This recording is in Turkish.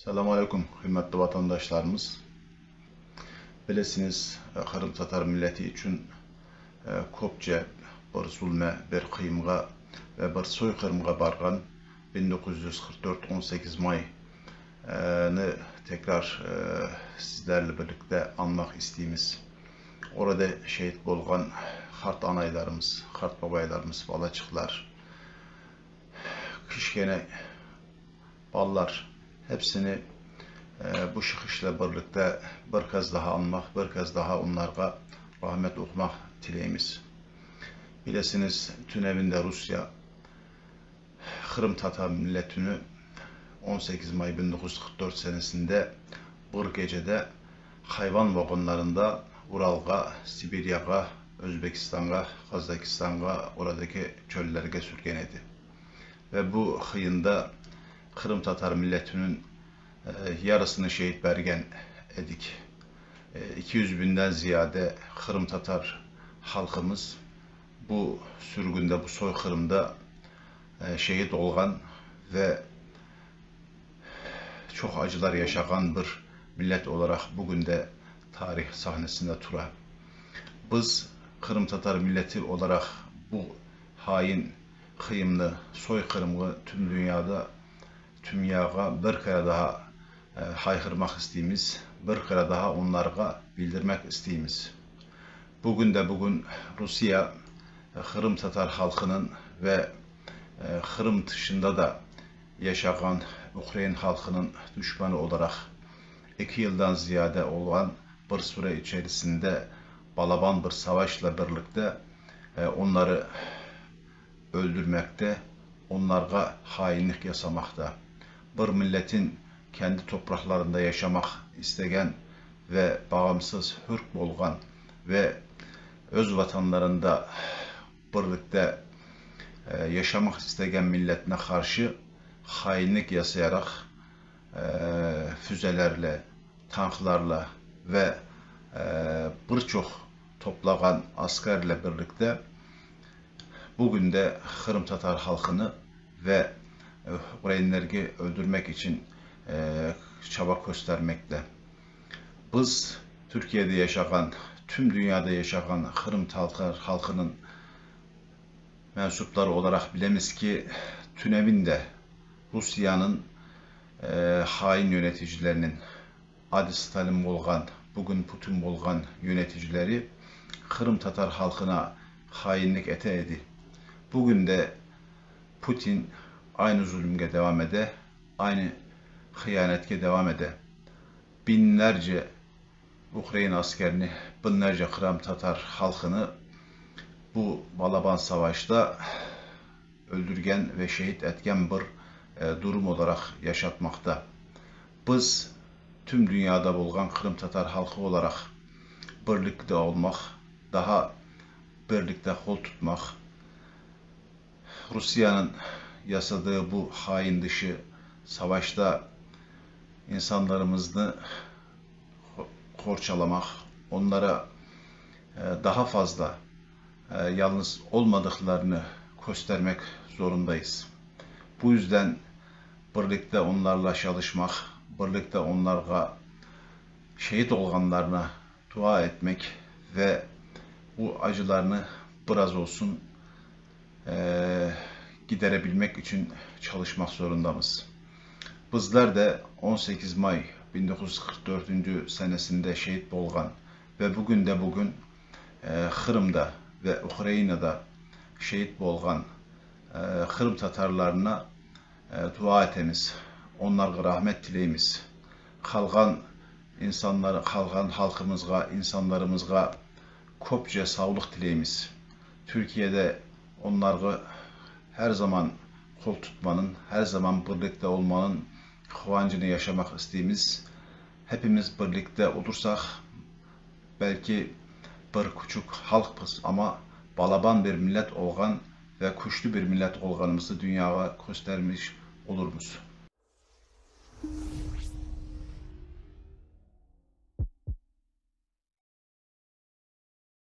Selamun Aleyküm, hürmetli vatandaşlarımız. Bilesiniz, Kırım Tatar milleti için kopça bir zulme, bir kıyımga ve bir soykırımga bargan 1944 18 May'ını tekrar sizlerle birlikte anmak isteyimiz. Orada şehit bolgan hart anaylarımız, hart babaylarımız, balaçıklar, kışkene ballar, hepsini bu çıkışla birlikte bir kez daha anmak, bir kez daha onlara rahmet okumak dileyimiz. Bilesiniz, tünevinde Rusya, Kırım Tatar milletini 18 May 1944 senesinde bir gecede hayvan vagonlarında Ural'a, Sibirya'ya, Özbekistan'a, Kazakistan'a, oradaki çöllerge sürgen idi. Ve bu hıyında Kırım Tatar milletinin yarısını şehit bergen edik. 200 binden ziyade Kırım Tatar halkımız bu sürgünde, bu soykırımda şehit olgan ve çok acılar yaşayan bir millet olarak bugün de tarih sahnesinde tura. Biz Kırım Tatar milleti olarak bu hain, kıyımlı, soykırımlı tüm dünyada, tüm yağa bir kere daha haykırmak isteyimiz, bir kere daha onlara bildirmek isteyimiz. Bugün de bugün Rusya, Kırım Tatar halkının ve Kırım dışında da yaşayan Ukrayna halkının düşmanı olarak 2 yıldan ziyade olan bir süre içerisinde balaban bir savaşla birlikte onları öldürmekte, onlara hainlik yasamakta. Bir milletin kendi topraklarında yaşamak isteyen ve bağımsız, hür bolgan ve öz vatanlarında birlikte yaşamak isteyen milletine karşı hainlik yasayarak füzelerle, tanklarla ve birçok toplagan askerle birlikte bugün de Kırım Tatar halkını ve Ukraynalıları öldürmek için çaba göstermekte. Biz Türkiye'de yaşayan, tüm dünyada yaşayan Kırım Tatar halkının mensupları olarak bilemiz ki tünevinde Rusya'nın hain yöneticilerinin adı Stalin bolgan, bugün Putin bolgan yöneticileri Kırım Tatar halkına hainlik eteydi. Bugün de Putin aynı zulümge devam ede, aynı hıyanetke devam ede. Binlerce Ukrayna askerini, binlerce Kırım Tatar halkını bu balaban savaşta öldürgen ve şehit etken bir durum olarak yaşatmakta. Biz tüm dünyada bulgan Kırım Tatar halkı olarak birlikte olmak, daha birlikte kol tutmak, Rusya'nın yasadığı bu hain dışı savaşta insanlarımızı korçalamak, onlara daha fazla yalnız olmadıklarını göstermek zorundayız. Bu yüzden birlikte onlarla çalışmak, birlikte onlara şehit olanlarına dua etmek ve bu acılarını biraz olsun giderebilmek için çalışmak zorundayız. Bizler de 18 May 1944 senesinde şehit olgan ve bugün de bugün Kırım'da ve Ukrayna'da şehit olgan Kırım Tatarlarına dua etemiz, onlara rahmet dileyimiz. Kalgan insanlara, kalgan halkımızga, insanlarımızga kopça sağlık dileyimiz. Türkiye'de onları her zaman kol tutmanın, her zaman birlikte olmanın kıvancını yaşamak istediğimiz, hepimiz birlikte olursak belki bir küçük halkız ama balaban bir millet olgan ve güçlü bir millet olganımızı dünyaya göstermiş oluruz.